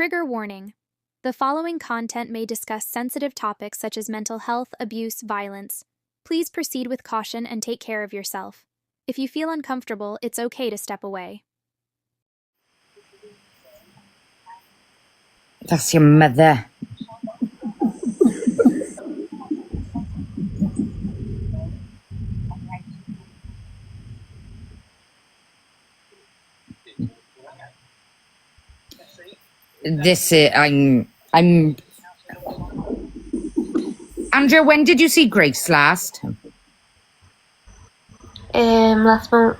Trigger warning. The following content may discuss sensitive topics such as mental health, abuse, violence. Please proceed with caution and take care of yourself. If you feel uncomfortable, it's okay to step away. That's your mother. I'm Andrea, when did you see Grace last? Last month.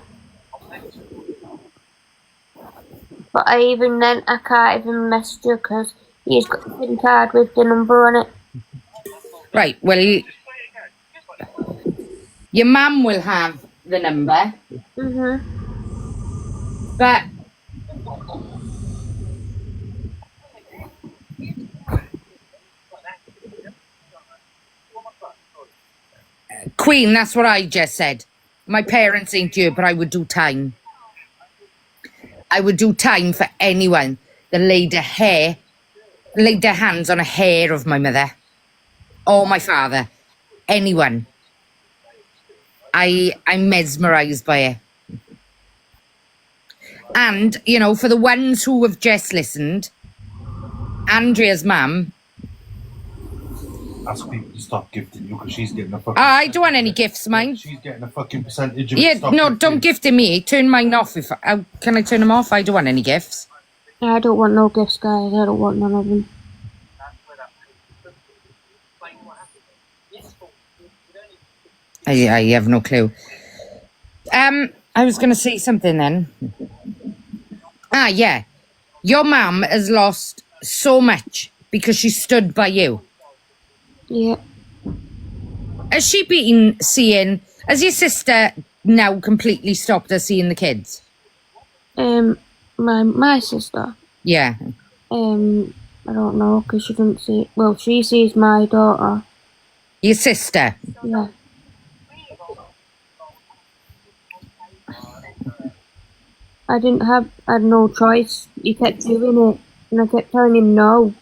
But I can't even message her because he's got the SIM card with the number on it. Right, well, your mum will have the number. But Queen, that's what I just said. My parents ain't here, but I would do time. I would do time for anyone that laid their hands on a hair of my mother or my father. Anyone. I'm mesmerised by it. And, you know, for the ones who have just listened, Andrea's mum. Ask people to stop gifting you because she's getting a fucking. I don't want any gifts, mine. She's getting a fucking percentage of Yeah, it. Stop no, gifting. don't gift to me. Turn mine off. Can I turn them off? I don't want any gifts. I don't want no gifts, guys. I don't want none of them. I have no clue. I was going to say something then. Yeah. Your mum has lost so much because she stood by you. Yeah. Has she been seeing... Has your sister now completely stopped her seeing the kids? My sister. Yeah. I don't know because she doesn't see. Well, she sees my daughter. Your sister? Yeah. I had no choice. He kept doing it, and I kept telling him no.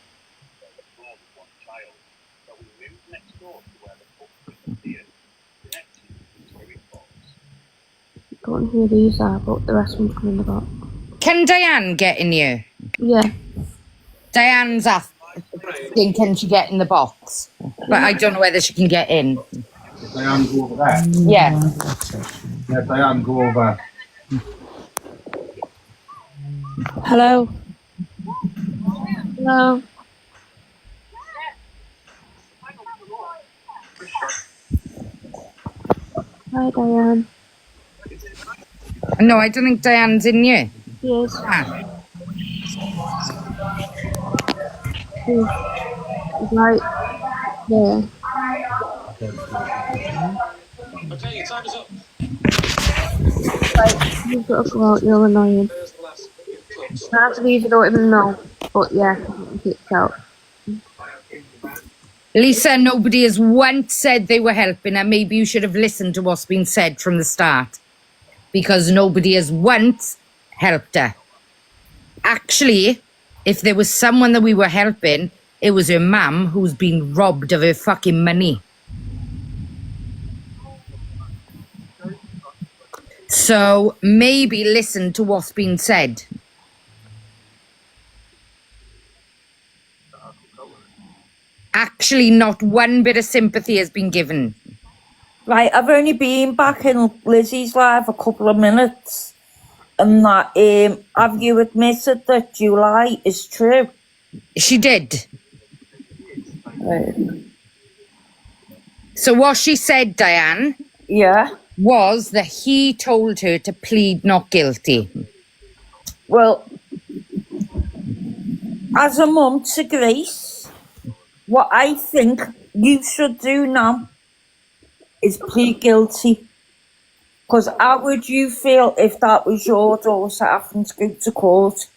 I don't know who these are, but the rest of them come in the box. Can Diane get in here? Yeah. Diane's asking, can she get in the box? But I don't know whether she can get in. Diane, go over there. Yeah. Yeah, Diane, go over. Hello. Hello. Hi, Diane. No, I don't think Diane's in here. Yes. She's right there. Okay, your time is up. Right, you've got to go out, you're annoying. Half of these I don't even know, but yeah, I'm kicked out. Lisa, nobody has once said they were helping her. Maybe you should have listened to what's been said from the start. Because nobody has once helped her. Actually, if there was someone that we were helping, it was her mum who's been robbed of her fucking money. So maybe listen to what's been said. Actually, not one bit of sympathy has been given. Right, I've only been back in Lizzie's live a couple of minutes, and that have you admitted that July is true? She did. Right. So what she said, Diane, Yeah. was that he told her to plead not guilty. Well, as a mum to Grace, what I think you should do now is plead guilty. Because how would you feel if that was your daughter having to go to court?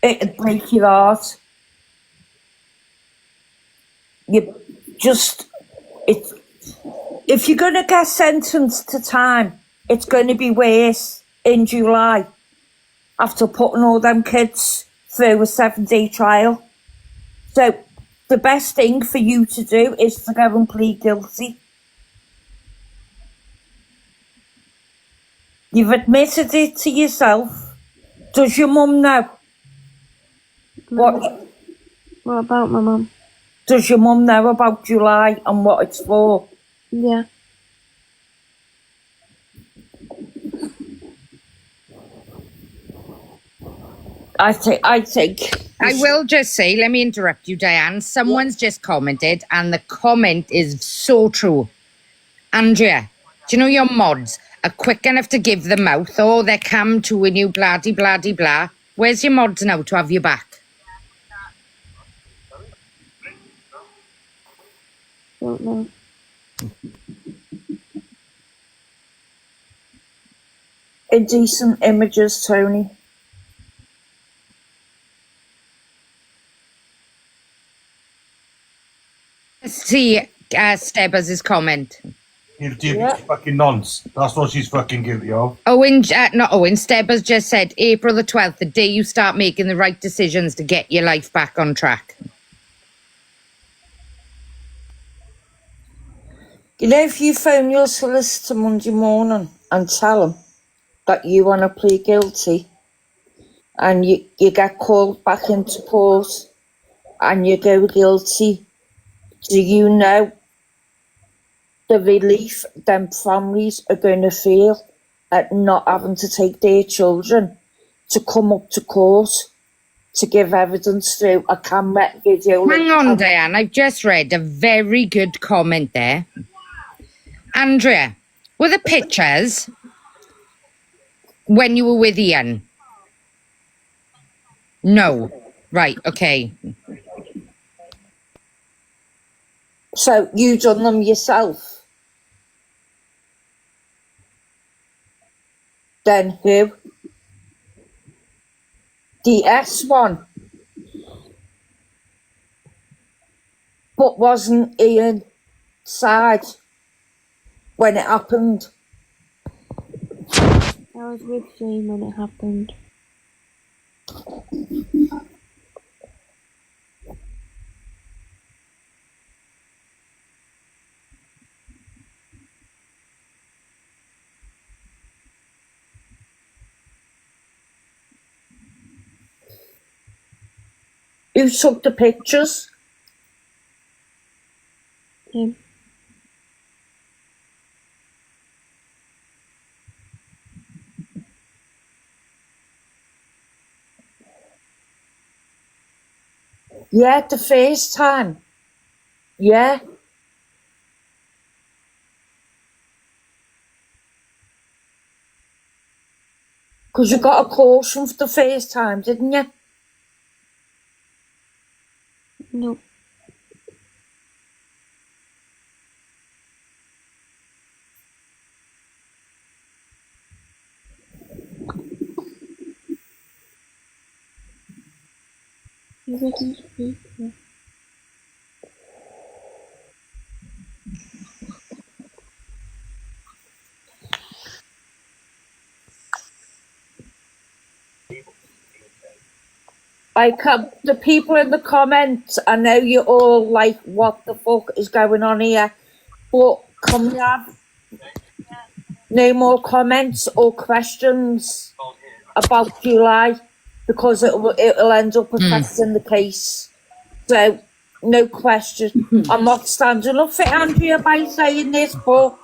It'd break your heart. If you're going to get sentenced to time, it's going to be worse in July after putting all them kids through a 7-day trial. So the best thing for you to do is to go and plead guilty. You've admitted it to yourself. Does your mum know? What about my mum? does your mum know about July and what it's for? Yeah. I think. I will just say, let me interrupt you, Diane. Someone's just commented, and the comment is so true. Andrea, do you know your mods are quick enough to give the mouth? Oh, they're come to win you, blah, de, blah, de, blah. Where's your mods now to have you back? Don't know. Indecent images, Tony. See Stebbers' comment. Yeah. Fucking nonce. That's what she's fucking guilty of. Not Owen, Stebbers just said April the 12th, the day you start making the right decisions to get your life back on track. You know, if you phone your solicitor Monday morning and tell them that you want to plead guilty and you get called back into court and you go guilty, do you know the relief them families are going to feel at not having to take their children to come up to court to give evidence through a camera video? Hang on, Diane, I've just read a very good comment there. Andrea, were the pictures when you were with Ian? No. Right, okay. So you done them yourself? Then who? The S one. But wasn't Ian inside when it happened? I was with Jane when it happened. Who took the pictures? Him. Yeah, the first time. Yeah. Because you got a caution for the first time, didn't you? No. You didn't speak. The people in the comments, I know you're all like, what the fuck is going on here? But can we have no more comments or questions about July? Because it'll end up affecting the case. So, no question. I'm not standing up for Andrea by saying this, but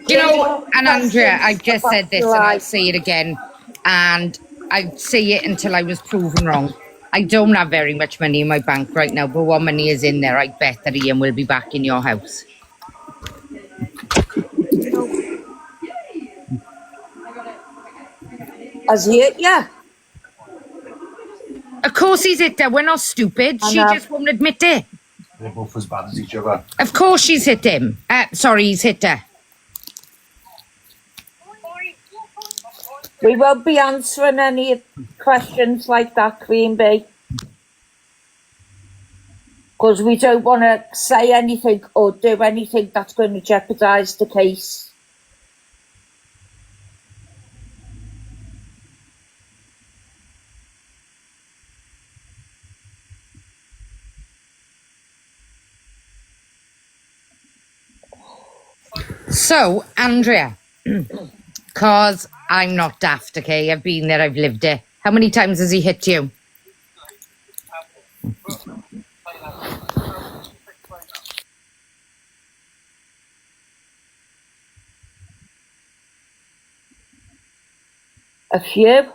You know, and Andrea, I've just about said this and I'll say it again, and I'd say it until I was proven wrong. I don't have very much money in my bank right now, but what money is in there, I bet that Ian will be back in your house. Has he hit ya? Of course he's hit her. We're not stupid. She just won't admit it. They're both as bad as each other. Of course she's hit him. Sorry, he's hit her. We won't be answering any questions like that, Queen Bee. Because we don't want to say anything or do anything that's going to jeopardise the case. So, Andrea, cause I'm not daft, okay? I've been there, I've lived it. How many times has he hit you? A few.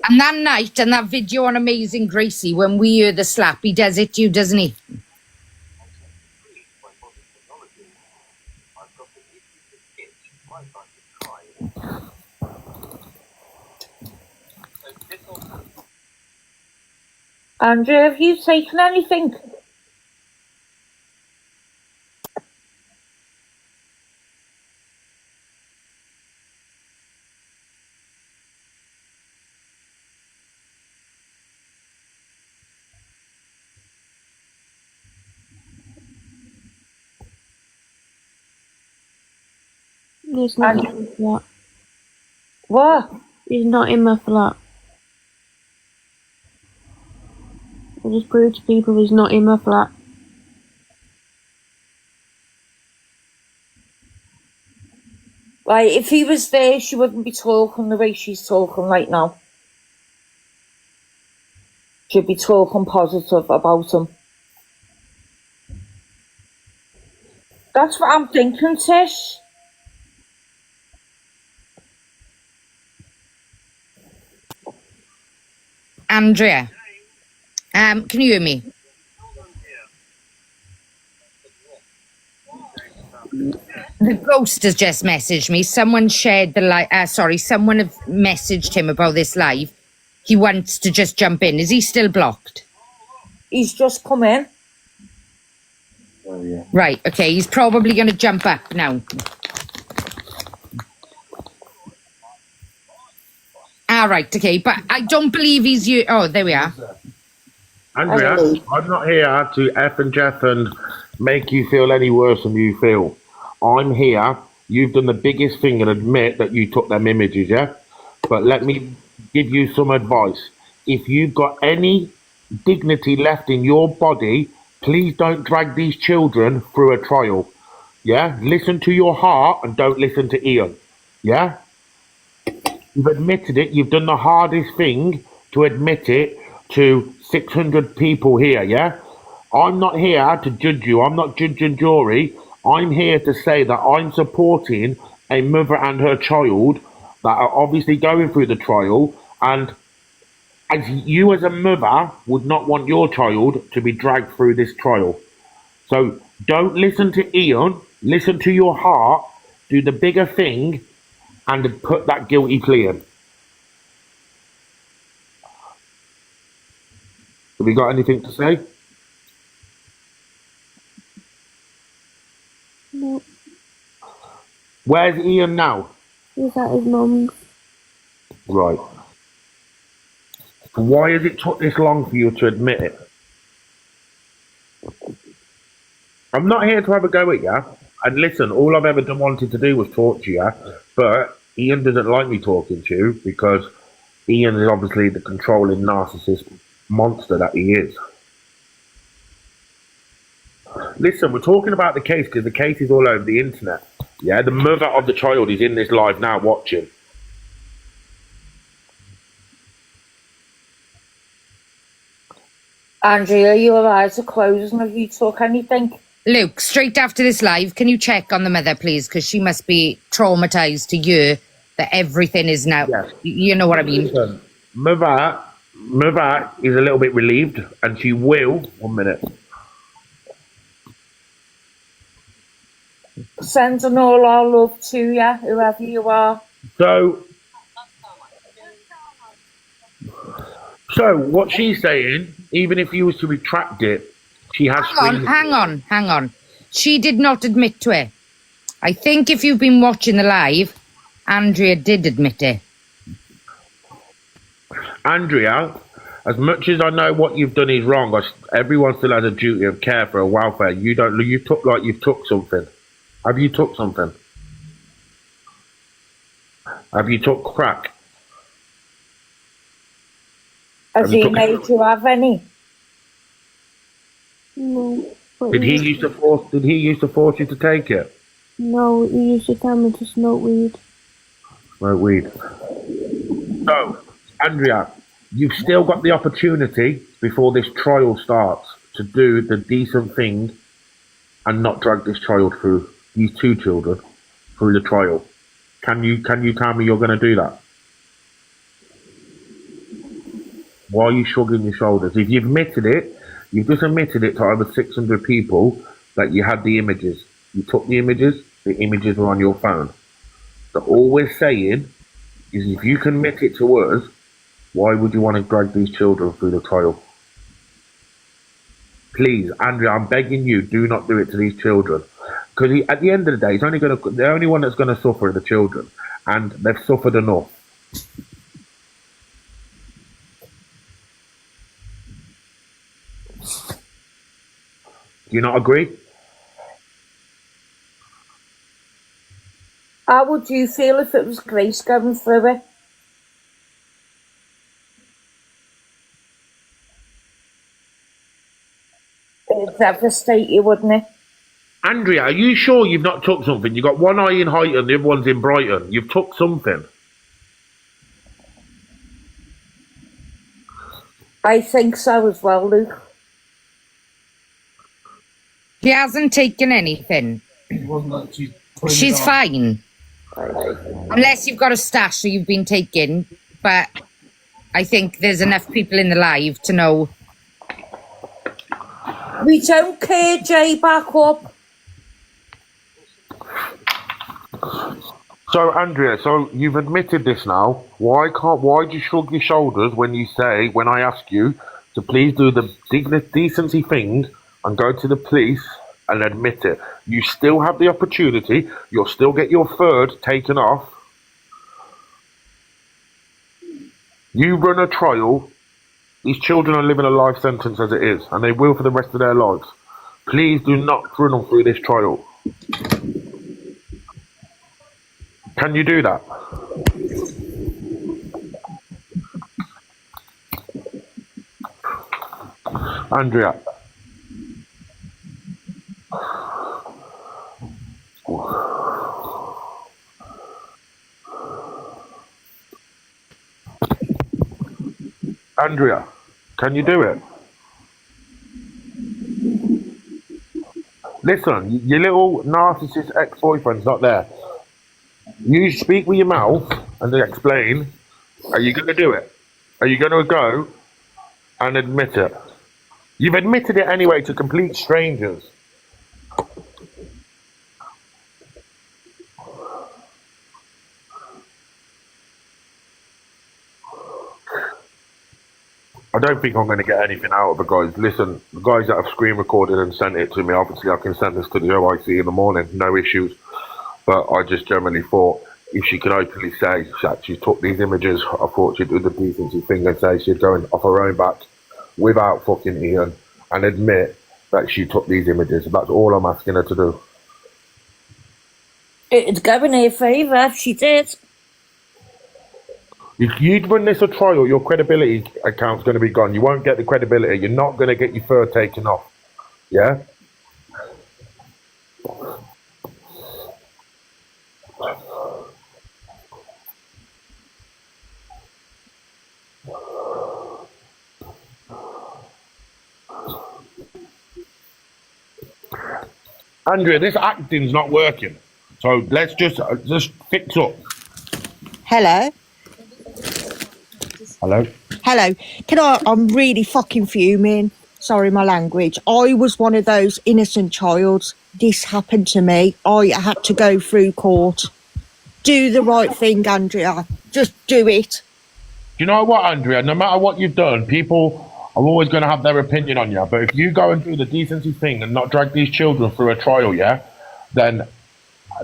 And that night, and that video on Amazing Gracie, when we hear the slap, he does it to you, doesn't he? Andrea, have you taken anything? He's not And- in my flat. What? He's not in my flat. I just proved to people he's not in my flat. Like, if he was there, she wouldn't be talking the way she's talking right now. She'd be talking positive about him. That's what I'm thinking, Tish. Andrea, can you hear me? The ghost has just messaged me. Someone shared the live. Someone have messaged him about this live. He wants to just jump in. Is he still blocked? He's just come in. Oh, yeah. Right, okay. He's probably going to jump up now. All right, okay. But I don't believe he's you. Oh, there we are. Andrea, I'm not here to F and Jeff and make you feel any worse than you feel. I'm here. You've done the biggest thing and admit that you took them images, yeah? But let me give you some advice. If you've got any dignity left in your body, please don't drag these children through a trial. Yeah? Listen to your heart and don't listen to Ian. Yeah? You've admitted it. You've done the hardest thing to admit it to 600 people here, yeah? I'm not here to judge you. I'm not judge and jury. I'm here to say that I'm supporting a mother and her child that are obviously going through the trial. And as you as a mother would not want your child to be dragged through this trial. So don't listen to Ian. Listen to your heart. Do the bigger thing and put that guilty plea in. Have you got anything to say? No, Where's Ian now? he's at his mum's. Right. Why has it took this long for you to admit it? I'm not here to have a go at you. And listen, all I've ever wanted to do was talk to you. But Ian doesn't like me talking to you because Ian is obviously the controlling narcissist monster that he is. Listen, we're talking about the case because the case is all over the internet. Yeah, the mother of the child is in this live now watching. Andrea, your eyes are closed and have you took anything? Luke, straight after this live, can you check on the mother, please? Because she must be traumatized to hear that everything is now. Yes. You know what I mean? Listen, mother is a little bit relieved and she will, 1 minute. Sending all our love to you, whoever you are. So what she's saying, even if you was to retract it, she has Hang on. She did not admit to it. I think if you've been watching the live, Andrea did admit it. Andrea, as much as I know what you've done is wrong, everyone still has a duty of care for her welfare. You took like you've took something. Have you took something? Have you took crack? Has he made you have any? No. But Did he used to force? Did he used to force you to take it? No, he used to tell me to smoke weed. Smoke weed. So, Andrea, you've still got the opportunity before this trial starts to do the decent thing and not drag this child through, these two children, through the trial. Can you tell me you're going to do that? Why are you shrugging your shoulders? If you've admitted it, you've just admitted it to over 600 people that you had the images. You took the images were on your phone. So all we're saying is if you can admit it to us, why would you want to drag these children through the trial? Please, Andrea, I'm begging you, do not do it to these children. Because at the end of the day, the only one that's going to suffer are the children. And they've suffered enough. Do you not agree? How would you feel if it was Grace going through it? It'd devastate you, wouldn't it? Andrea, are you sure you've not took something? You've got one eye in Huyton, the other one's in Brighton. You've took something. I think so as well, Luke. She hasn't taken anything. She's fine. Unless you've got a stash or you've been taken. But I think there's enough people in the live to know. We don't care, Jay, back up. So, Andrea, so you've admitted this now. Why do you shrug your shoulders when I ask you to please do the decency thing and go to the police and admit it? You still have the opportunity. You'll still get your third taken off. You run a trial. These children are living a life sentence as it is, and they will for the rest of their lives. Please do not run them through this trial. Can you do that? Andrea. Andrea, can you do it? Listen, your little narcissist ex-boyfriend's not there. You speak with your mouth and then explain. Are you going to do it? Are you going to go and admit it? You've admitted it anyway to complete strangers. I don't think I'm going to get anything out of the guys. Listen, the guys that have screen recorded and sent it to me, obviously I can send this to the OIC in the morning, no issues. But I just generally thought if she could openly say that she took these images, I thought she'd do the decency thing and say she'd go off her own back without fucking Ian and admit that she took these images. That's all I'm asking her to do. It'd go in her favour if she did. If you'd run this a trial, your credibility account's going to be gone. You won't get the credibility. You're not going to get your third taken off. Yeah? Andrea, this acting's not working. So let's just fix up. Hello? Hello? Hello. I'm really fucking fuming. Sorry, my language. I was one of those innocent childs. This happened to me. I had to go through court. Do the right thing, Andrea. Just do it. Do you know what, Andrea? No matter what you've done, people are always going to have their opinion on you. But if you go and do the decency thing and not drag these children through a trial, yeah, then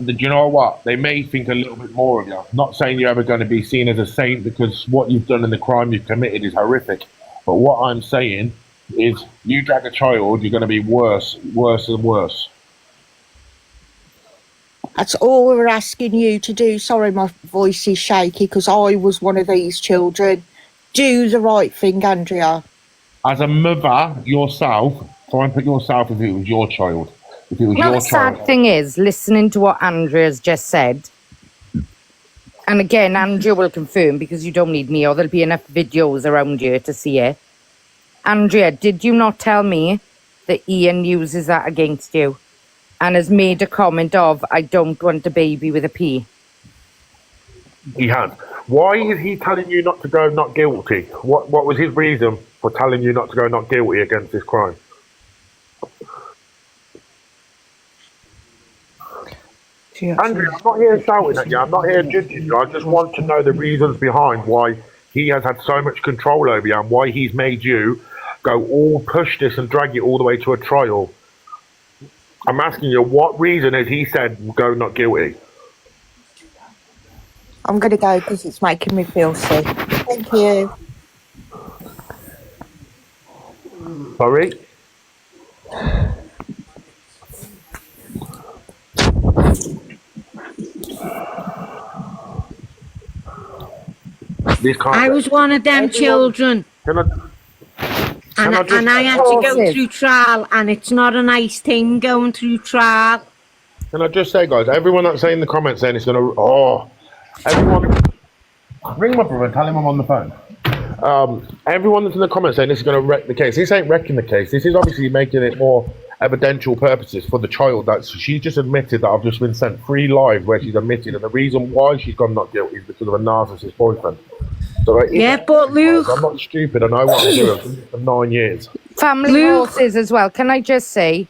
do you know what? They may think a little bit more of you. Not saying you're ever going to be seen as a saint because what you've done and the crime you've committed is horrific. But what I'm saying is you drag a child, you're going to be worse and worse. That's all we're asking you to do. Sorry, my voice is shaky because I was one of these children. Do the right thing, Andrea. As a mother yourself, Try and put yourself if it was your child. If it was Well, your the sad child. thing is, listening to what Andrea's just said, and again, Andrea will confirm because you don't need me, or there'll be enough videos around you to see it. Andrea, did you not tell me that Ian uses that against you and has made a comment of, I don't want a baby with a P? He has. Why is he telling you not to go not guilty? What was his reason for telling you not to go not guilty against this crime? Andrea, I'm not here shouting at you. I'm not here judging you. I just want to know the reasons behind why he has had so much control over you and why he's made you go all push this and drag it all the way to a trial. I'm asking you, what reason has he said go not guilty? I'm going to go because it's making me feel sick. Thank you. Sorry? This can't I was one of them children, Can and I had to go through trial, and it's not a nice thing going through trial. Can I just say, guys, everyone that's saying in the comments saying it's going to... everyone... Ring my brother and tell him I'm on the phone. Everyone that's in the comments saying this is going to wreck the case. This ain't wrecking the case. This is obviously making it more evidential purposes for the child. She's just admitted that I've just been sent 3 live where she's admitted, and the reason why she's gone not guilty is because of a narcissist boyfriend. So Yeah, but Luke, I'm not stupid. I know what I'm doing. I've been for 9 years. Family horses as well. Can I just say,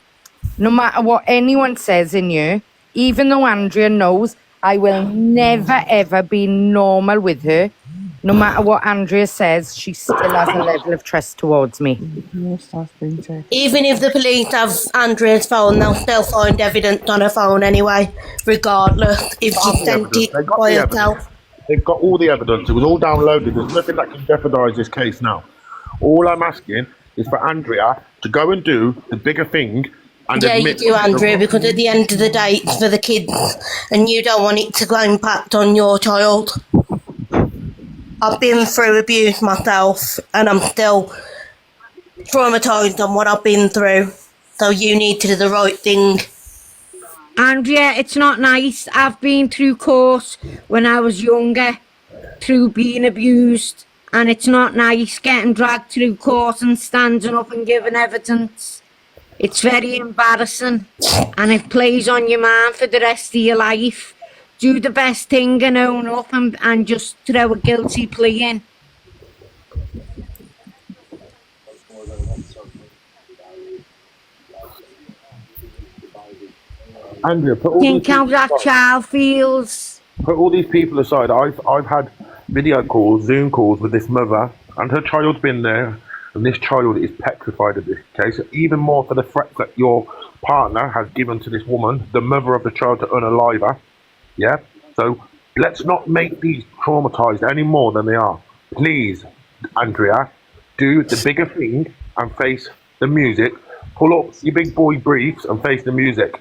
no matter what anyone says in you, even though Andrea knows I will never ever be normal with her, no matter what Andrea says, she still has a level of trust towards me. Even if the police have Andrea's phone, they'll find evidence on her phone anyway, regardless if she sent it by herself. They've got all the evidence. It was all downloaded. There's nothing that can jeopardise this case now. All I'm asking is for Andrea to go and do the bigger thing. And yeah, you do, Andrea, because at the end of the day, it's for the kids, and you don't want it to go impact on your child. I've been through abuse myself, and I'm still traumatised on what I've been through. So you need to do the right thing. Andrea, it's not nice. I've been through court when I was younger, through being abused, and it's not nice getting dragged through court and standing up and giving evidence. It's very embarrassing, and it plays on your mind for the rest of your life. Do the best thing and own up and just throw a guilty plea in. Andrea, put all Think how that child feels. Put all these people aside. I've had video calls, Zoom calls with this mother, and her child's been there, and this child is petrified of this case, even more for the threat that your partner has given to this woman, the mother of the child, to unalive her. Yeah? So let's not make these traumatized any more than they are. Please, Andrea, do the bigger thing and face the music. Pull up your big boy briefs and face the music.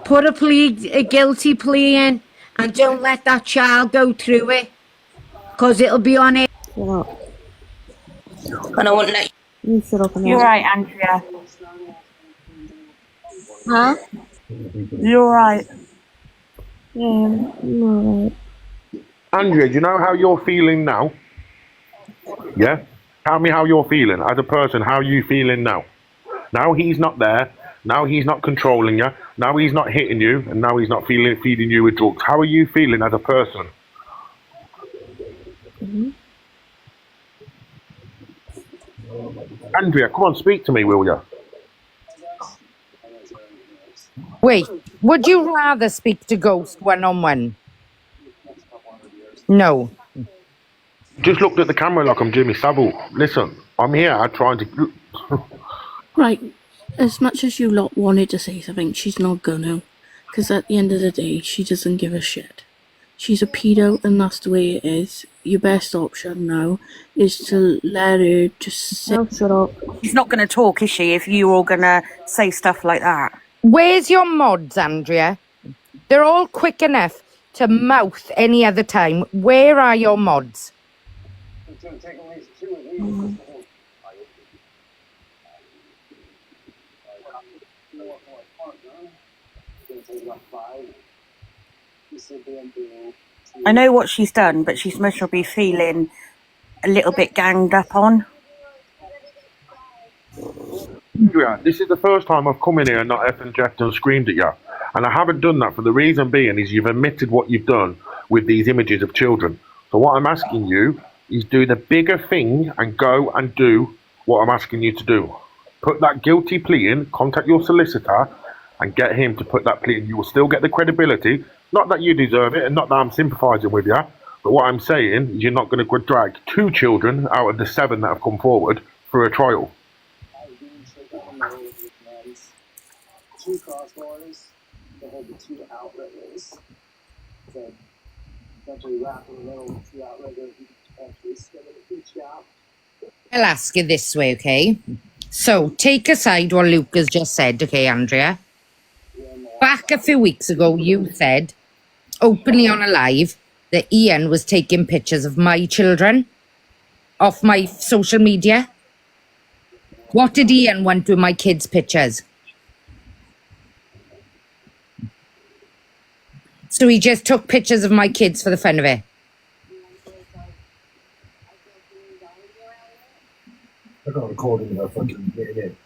Put a guilty plea in, and don't let that child go through it, because it'll be on it. And I won't let You shut up and You're right, Andrea. Huh? You're right. Yeah, I'm alright. Andrea, do you know how you're feeling now? Yeah? Tell me how you're feeling as a person. How are you feeling now? Now he's not there. Now he's not controlling you. Now he's not hitting you. And now he's not feeding you with drugs. How are you feeling as a person? Andrea, come on, speak to me, will you? Wait, would you rather speak to Ghost one-on-one? No. Just looked at the camera like I'm Jimmy Savile. Listen, I'm here trying to... Right, as much as you lot wanted to say something, she's not gonna. Because at the end of the day, she doesn't give a shit. She's a pedo, and that's the way it is. Your best option now is to let her just sit. Oh, shut up. She's not going to talk, is she, if you're all going to say stuff like that? Where's your mods, Andrea? They're all quick enough to mouth any other time. Where are your mods? going to take at least 2 of these. I know what she's done, but she's must be feeling a little bit ganged up on. Andrea, this is the first time I've come in here and not effing jeffed and screamed at you. And I haven't done that for the reason being is you've admitted what you've done with these images of children. So what I'm asking you is do the bigger thing and go and do what I'm asking you to do. Put that guilty plea in, contact your solicitor and get him to put that plea in. You will still get the credibility. Not that you deserve it and not that I'm sympathising with you. But what I'm saying is you're not going to drag 2 children out of the 7 that have come forward for a trial. 2 crossbars that had the 2 outriggers. So essentially wrapped in the middle, 2 outriggers, actually spinning each out. I'll ask you this way, okay? So, take aside what Luke has just said, okay, Andrea? Back a few weeks ago, you said, openly on a live, that Ian was taking pictures of my children off my social media. What did Ian want with my kids' pictures? So he just took pictures of my kids for the fun of it. I got recording of fucking getting in.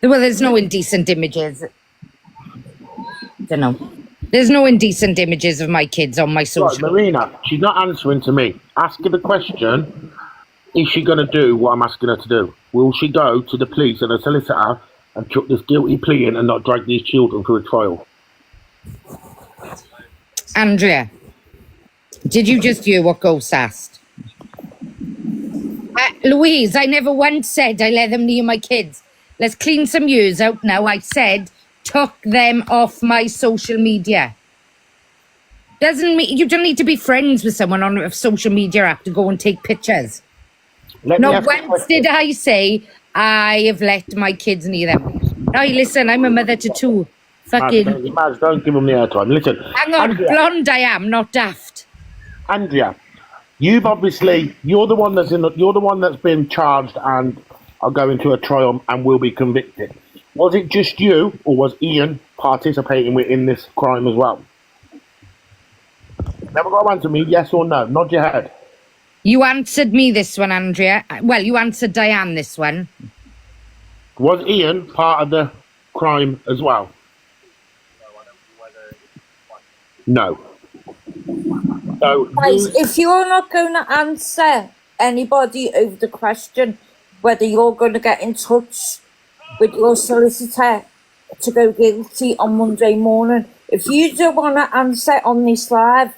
Well, there's no indecent images. Don't know. There's no indecent images of my kids on my social. Right, Marina, she's not answering to me. Ask her the question. Is she going to do what I'm asking her to do? Will she go to the police and the solicitor and chuck this guilty plea in and not drag these children through a trial? Andrea, did you just hear what Ghost asked? Louise, I never once said I let them near my kids. Let's clean some years out now. I said took them off my social media. Doesn't mean you don't need to be friends with someone on a social media app to go and take pictures. Not once did I say I have let my kids near them. Now listen, I'm a mother to 2. Fucking Maz, don't give them the airtime. Listen, hang on, Andrea, blonde I am, not daft. Andrea, you're the one that's been charged and are going to a trial and will be convicted. Was it just you, or was Ian participating in this crime as well? Never got to answer me, yes or no. Nod your head. You answered me this one, Andrea. Well, you answered Diane this one. Was Ian part of the crime as well? No. So, Guys, if you're not going to answer anybody over the question whether you're going to get in touch with your solicitor to go guilty on Monday morning, if you don't want to answer on this live,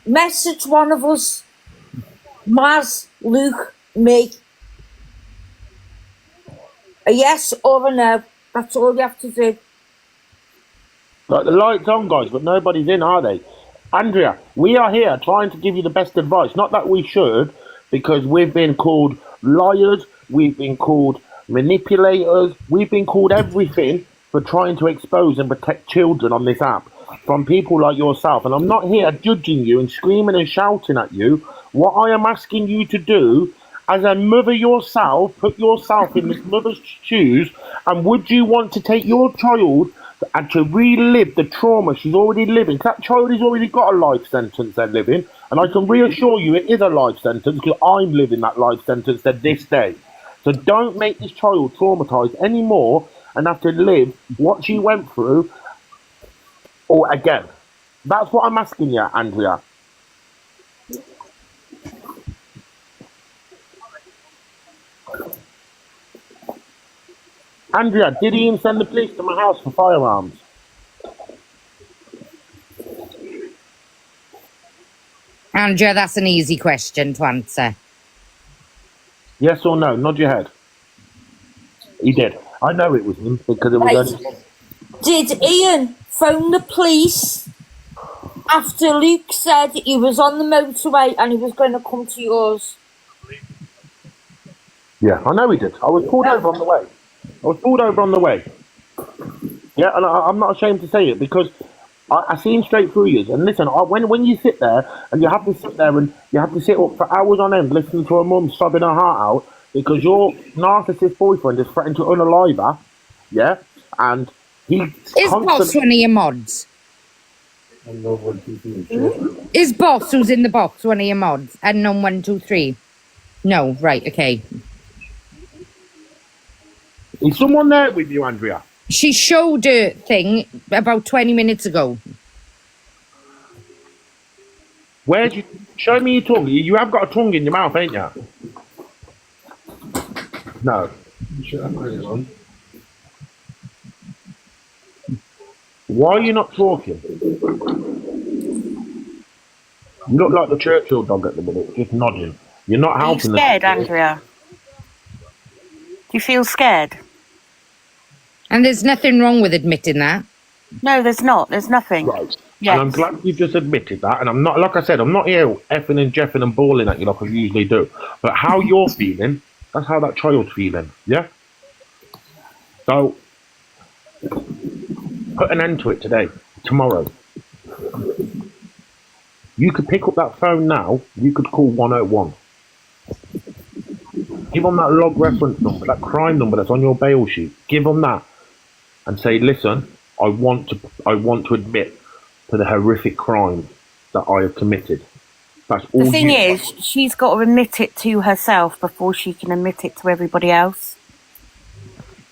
message one of us. Maz, Luke, me. A yes or a no. That's all you have to do. Like the lights on, guys, but nobody's in, are they? Andrea, we are here trying to give you the best advice. Not that we should, because we've been called liars, we've been called manipulators, we've been called everything for trying to expose and protect children on this app from people like yourself. And I'm not here judging you and screaming and shouting at you. What I am asking you to do, as a mother yourself, put yourself in this mother's shoes, and would you want to take your child and to relive the trauma she's already living? That child has already got a life sentence they're living, and I can reassure you it is a life sentence because I'm living that life sentence to this day. So don't make this child traumatised anymore and have to live what she went through or again. That's what I'm asking you, Andrea. Andrea, did Ian send the police to my house for firearms? Andrea, that's an easy question to answer. Yes or no? Nod your head. He did. I know it was him because it was only... Did Ian phone the police after Luke said he was on the motorway and he was going to come to yours? Yeah, I know he did. I was pulled over on the way. Yeah, and I'm not ashamed to say it because I see straight through you. And listen, when you sit there and you have to sit there and you have to sit up for hours on end listening to a mum sobbing her heart out because your narcissist boyfriend is threatening to unalive her, yeah, and he's Is Boss one of your mods? Is Boss who's in the box one of your mods? Unknown 123. No, right, okay. Is someone there with you, Andrea? She showed her thing about 20 minutes ago. Where's you? Show me your tongue. You have got a tongue in your mouth, ain't you? No. Why are you not talking? You look like the Churchill dog at the minute, just nodding. You're not Are you helping. scared, Andrea? Do you feel scared? And there's nothing wrong with admitting that. No, there's not. There's nothing. Right. Yes. And I'm glad you just admitted that. And I'm not, like I said, I'm not here effing and jeffing and bawling at you like I usually do. But how you're feeling, that's how that child's feeling. Yeah? So, put an end to it today, tomorrow. You could pick up that phone now, you could call 101. Give them that log reference number, that crime number that's on your bail sheet. Give them that and say, listen, I want to admit to the horrific crime that I have committed. That's all. The thing is, she's got to admit it to herself before she can admit it to everybody else.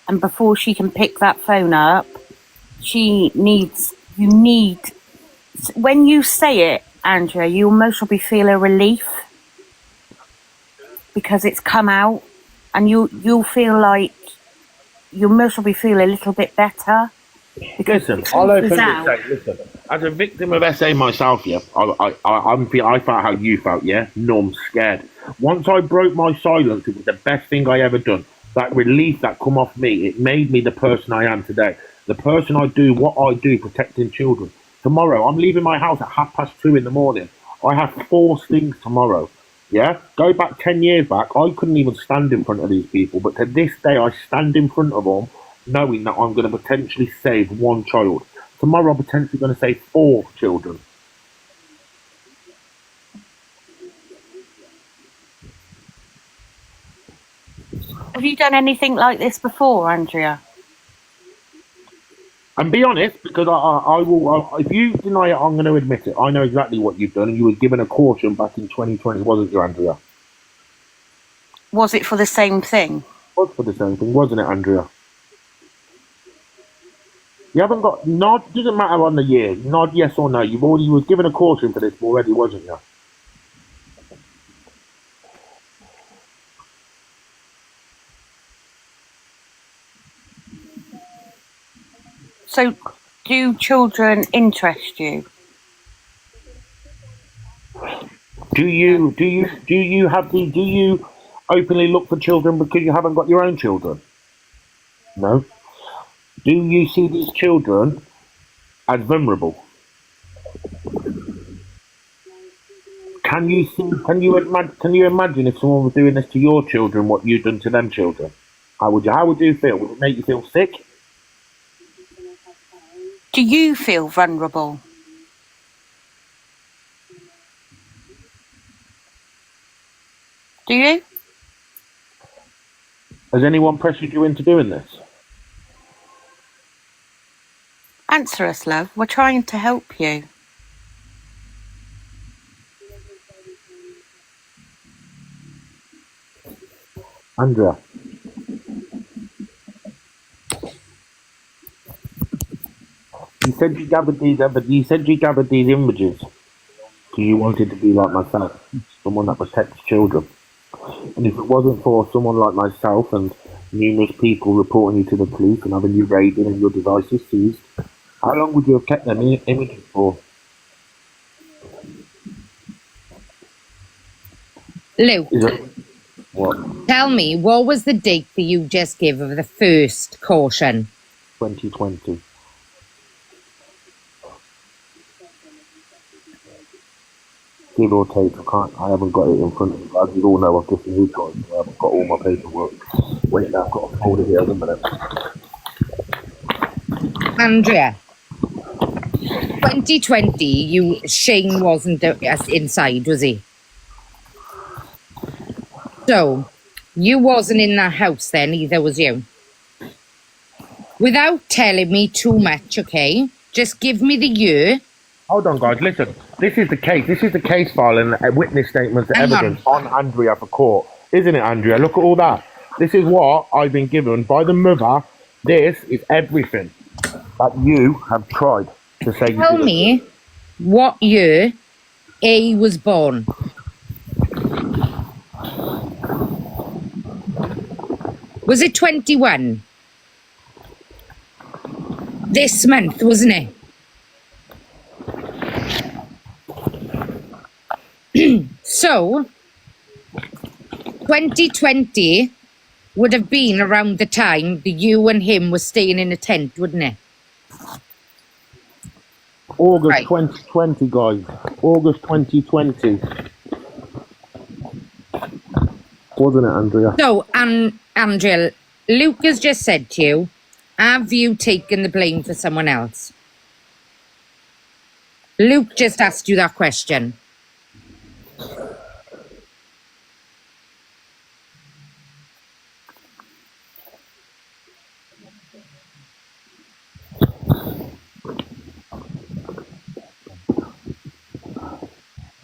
And before she can pick that phone up, when you say it, Andrea, you almost will feel a relief because it's come out, and you'll feel like you almost will feel a little bit better. Listen, I'll openly say, listen, as a victim of SA myself, yeah, I felt how you felt, yeah, numb, scared. Once I broke my silence, it was the best thing I ever done. That relief that come off me, it made me the person I am today. The person I do, what I do, protecting children. Tomorrow, I'm leaving my house at 2:30 in the morning. I have 4 stings tomorrow. Yeah? Go back 10 years back, I couldn't even stand in front of these people. But to this day, I stand in front of them knowing that I'm going to potentially save 1 child. Tomorrow, I'm potentially going to save 4 children. Have you done anything like this before, Andrea? And be honest, because I will. If you deny it, I'm going to admit it. I know exactly what you've done, and you were given a caution back in 2020, wasn't you, Andrea? Was it for the same thing? It was for the same thing, wasn't it, Andrea? You haven't got nod. Doesn't matter on the year. Nod yes or no. You were given a caution for this already, wasn't you? So, do children interest you? Do you openly look for children because you haven't got your own children? No. Do you see these children as vulnerable? Can you imagine if someone was doing this to your children, what you've done to them children? How would you feel? Would it make you feel sick? Do you feel vulnerable? Do you? Has anyone pressured you into doing this? Answer us, love. We're trying to help you. Andrea. You said you gathered these images because you wanted to be like myself, someone that protects children. And if it wasn't for someone like myself and numerous people reporting you to the police and having you raided and your devices seized, how long would you have kept them images for? Luke, what? Tell me, what was the date that you just gave of the first caution? 2020. Give or take, I haven't got it in front of me. As you all know, I've just moved on, so I haven't got all my paperwork. Wait, now I've got a folder here, isn't it? Andrea, 2020, Shane wasn't inside, was he? So, you wasn't in that house then, either was you? Without telling me too much, okay? Just give me the year. Hold on, guys. Listen, this is the case. This is the case file and witness statements and Hang evidence on Andrea for court. Isn't it, Andrea? Look at all that. This is what I've been given by the mother. This is everything that you have tried to say. Tell me what year A was born. Was it 21? This month, wasn't it? So, 2020 would have been around the time that you and him were staying in a tent, wouldn't it? August 2020, guys. August 2020. Wasn't it, Andrea? So, Andrea, Luke has just said to you, have you taken the blame for someone else? Luke just asked you that question.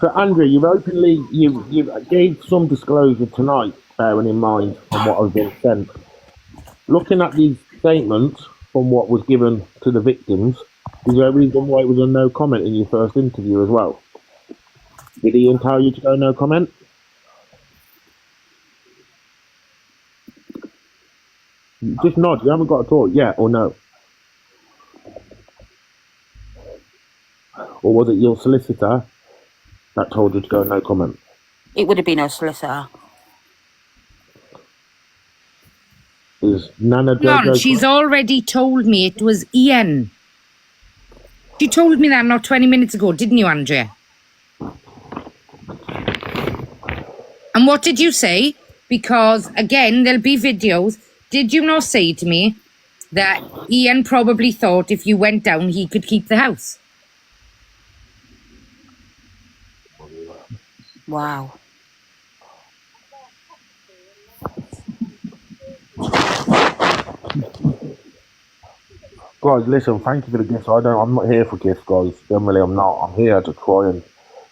So, Andrea, you gave some disclosure tonight, bearing in mind from what has been sent. Looking at these statements from what was given to the victims, is there a reason why it was a no comment in your first interview as well? Did Ian tell you to go no comment? Just nod. You haven't got to talk, yeah or no? Or was it your solicitor that told you to go no comment? It would have been our solicitor. Is Nana No, she's already told me it was Ian. She told me that not 20 minutes ago, didn't you, Andrea? And what did you say? Because, again, there'll be videos. Did you not say to me that Ian probably thought if you went down, he could keep the house? Wow. Guys, listen, thank you for the gifts. I'm not here for gifts, guys. Generally, I'm not. I'm here to try and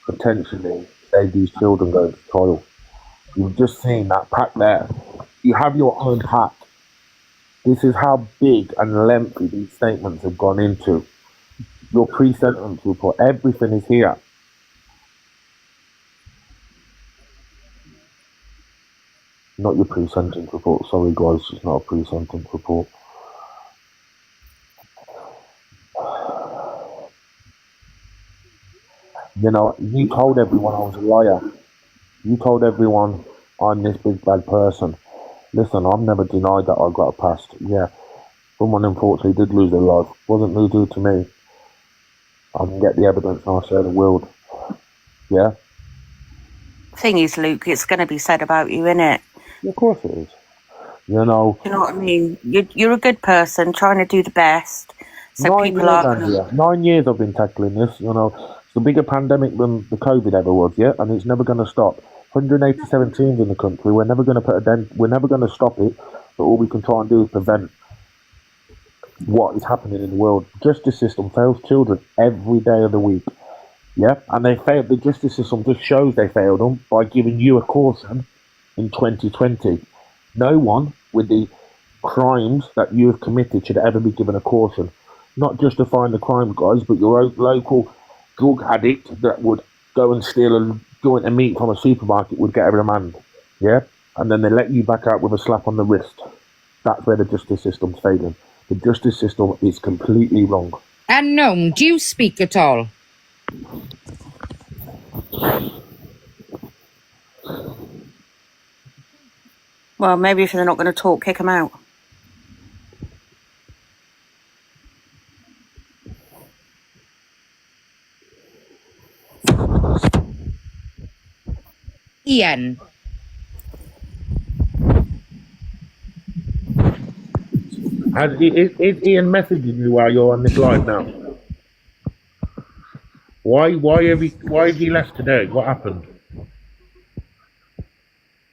potentially save these children going to trial. You've just seen that pack there. You have your own pack. This is how big and lengthy these statements have gone into. Your pre-sentence report, everything is here. Not your pre-sentence report. Sorry, guys, it's not a pre-sentence report. You know, you told everyone I was a liar. You told everyone I'm this big bad person. Listen, I've never denied that I got a past. Yeah, someone unfortunately did lose their life. Wasn't due to me. I can get the evidence and I'll share the world. Yeah? Thing is, Luke, it's going to be said about you, innit? Yeah, of course it is. You know... You know what I mean? You're a good person, trying to do the best. So 9 people years, are... Andrea. 9 years I've been tackling this, you know. It's a bigger pandemic than the COVID ever was, yeah? And it's never going to stop. 187 teams in the country. We're never going to put a dent. We're never going to stop it. But all we can try and do is prevent what is happening in the world. Justice system fails children every day of the week. Yeah, and they failed. The justice system just shows they failed them by giving you a caution in 2020. No one with the crimes that you have committed should ever be given a caution. Not justifying the crime, guys, but your own local drug addict that would go and steal a joint of meat from a supermarket would get a remand. Yeah, and then they let you back out with a slap on the wrist. That's where the justice system's failing. The justice system is completely wrong. Unknown, do you speak at all? Well, maybe if they're not going to talk, kick them out. Ian. Is Ian messaging you while you're on this live now? Why have you left today? What happened?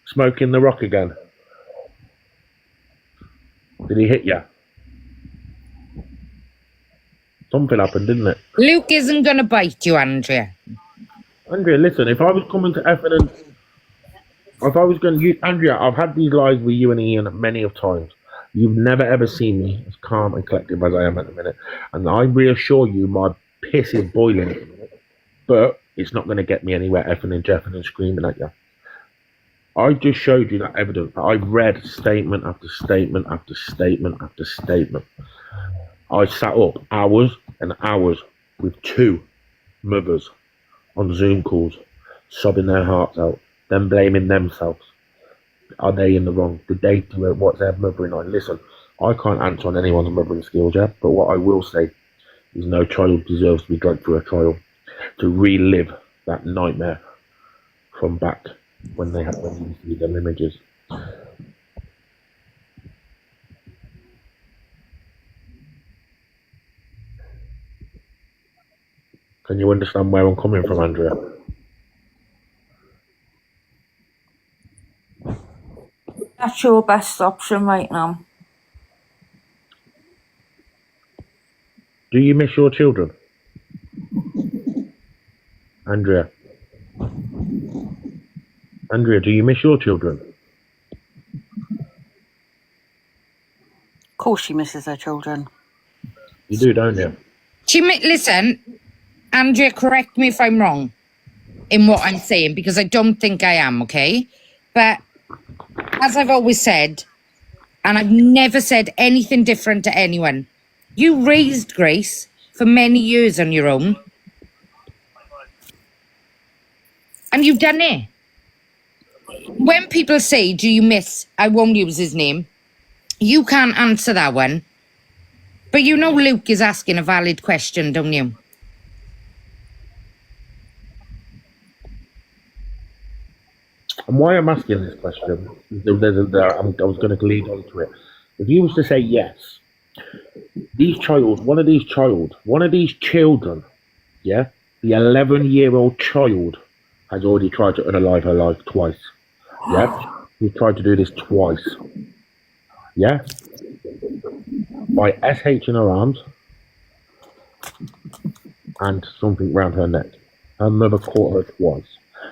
Smoking the rock again? Did he hit you? Something happened, didn't it? Luke isn't going to bite you, Andrea. Andrea, listen, if I was coming to Effin if I was going to, Andrea, I've had these lives with you and Ian many of times. You've never ever seen me as calm and collected as I am at the minute. And I reassure you, my piss is boiling at the minute. But it's not going to get me anywhere effing and jeffing and screaming at you. I just showed you that evidence. I've read statement after statement after statement after statement. I sat up hours and hours with two mothers on Zoom calls, sobbing their hearts out, then blaming themselves. Are they in the wrong? Did they do it? What's their mothering on? Listen, I can't answer on anyone's mothering skills yet, but what I will say is no child deserves to be dragged through a trial to relive that nightmare from back when you see them images. Can you understand where I'm coming from, Andrea? That's your best option right now. Do you miss your children? Andrea, do you miss your children? Of course she misses her children. You do, don't you? Listen, Andrea, correct me if I'm wrong in what I'm saying, because I don't think I am, okay? But as I've always said, and I've never said anything different to anyone, you raised Grace for many years on your own. And you've done it. When people say, do you miss, I won't use his name, you can't answer that one. But you know Luke is asking a valid question, don't you? And why I'm asking this question, I was going to lead on to it. If you was to say yes, one of these children, yeah, the 11-year-old child has already tried to unalive her life twice. Yeah, he's tried to do this twice. Yeah, by SH in her arms and something round her neck. Her mother caught her twice.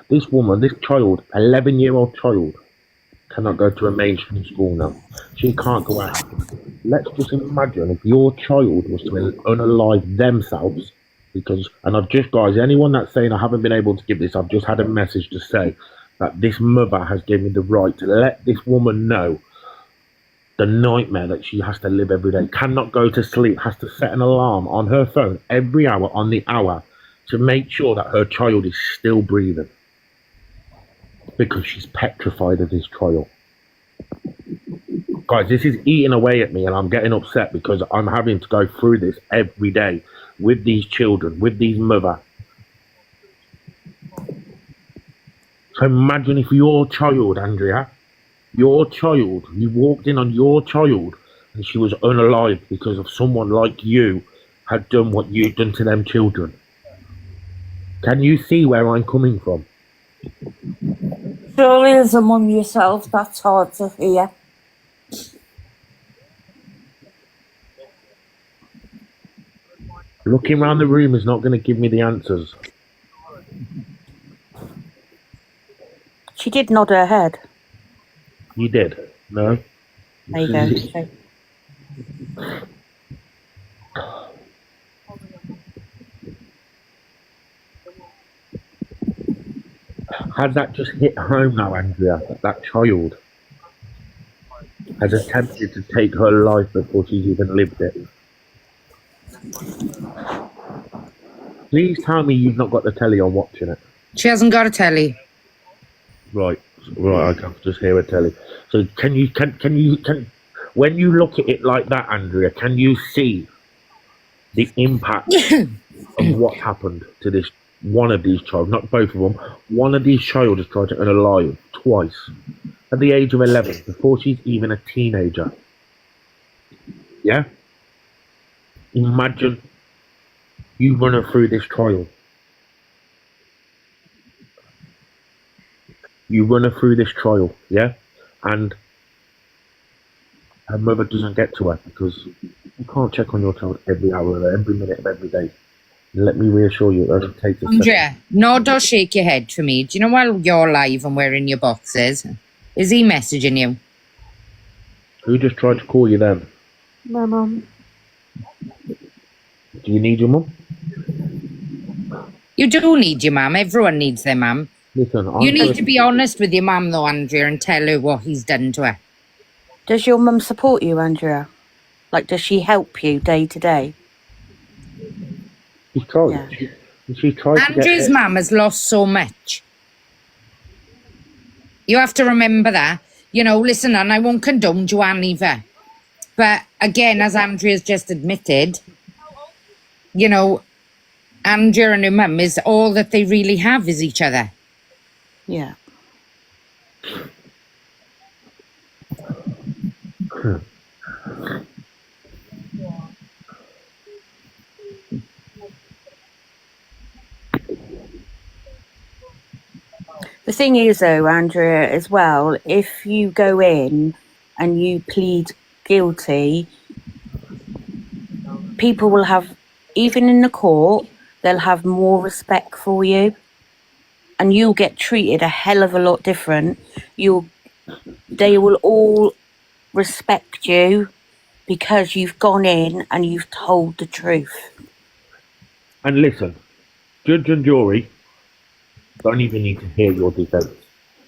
This woman, this child, 11-year-old child, cannot go to a mainstream school now. She can't go out. Let's just imagine if your child was to unalive themselves, and I've just, guys, anyone that's saying I haven't been able to give this, I've just had a message to say that this mother has given me the right to let this woman know the nightmare that she has to live every day, cannot go to sleep, has to set an alarm on her phone every hour on the hour to make sure that her child is still breathing. Because she's petrified of this trial. Guys, this is eating away at me and I'm getting upset because I'm having to go through this every day with these children, with these mothers. So imagine if your child, Andrea, you walked in on your child and she was unalive because of someone like you had done what you'd done to them children. Can you see where I'm coming from? Surely as among yourselves, that's hard to hear. Looking around the room is not going to give me the answers. She did nod her head. You did? No? There you go. Has that just hit home now, Andrea? That child has attempted to take her life before she's even lived it. Please tell me you've not got the telly on watching it. She hasn't got a telly. Right, I can just hear a telly. So can you when you look at it like that, Andrea, can you see the impact of what happened to this one of these child, not both of them? One of these child has tried to unalive twice at the age of 11 before she's even a teenager. Yeah? Imagine you run her through this trial. You run her through this trial, yeah? And her mother doesn't get to her because you can't check on your child every hour, every minute of every day. Let me reassure you, it only takes a second. Andrea, nod or shake your head for me. Do you know while you're live and wearing your boxes, is he messaging you? Who just tried to call you then? My mum. Do you need your mum? You do need your mum. Everyone needs their mum. Listen, You need to be honest with your mum though, Andrea, and tell her what he's done to her. Does your mum support you, Andrea? Like, does she help you day to day? She's tried. Yeah. She tried to get Andrea's it. mum has lost so much. You have to remember that. You know, listen, and I won't condone Joanne either. But again, as Andrea's just admitted, you know, Andrea and her mum is all that they really have is each other. Yeah. The thing is, though, Andrea, as well, if you go in and you plead guilty, people will have, even in the court, they'll have more respect for you, and you'll get treated a hell of a lot different. They will all respect you because you've gone in and you've told the truth. And listen, judge and jury don't even need to hear your defence.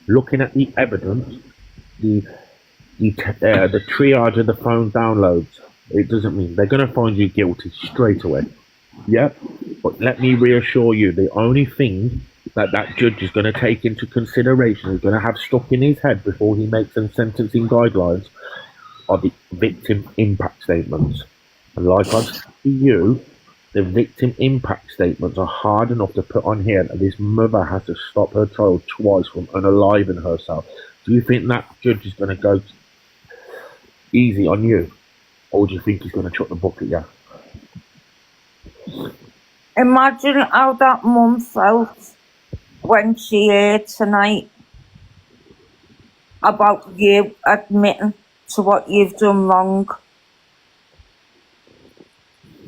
Looking at the evidence, the triage of the phone downloads, it doesn't mean they're going to find you guilty straight away. Yeah, but let me reassure you, the only thing that judge is going to take into consideration, is going to have stuck in his head before he makes some sentencing guidelines, are the victim impact statements. And like I said to you, the victim impact statements are hard enough to put on here that this mother has to stop her child twice from unaliving herself. Do you think that judge is going to go easy on you? Or do you think he's going to chuck the book at you? Imagine how that mum felt when she heard tonight about you admitting to what you've done wrong.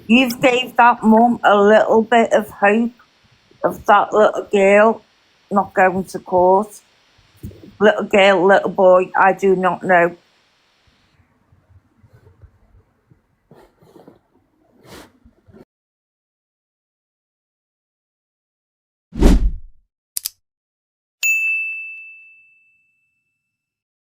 You've gave that mum a little bit of hope of that little girl not going to court. Little girl, little boy, I do not know.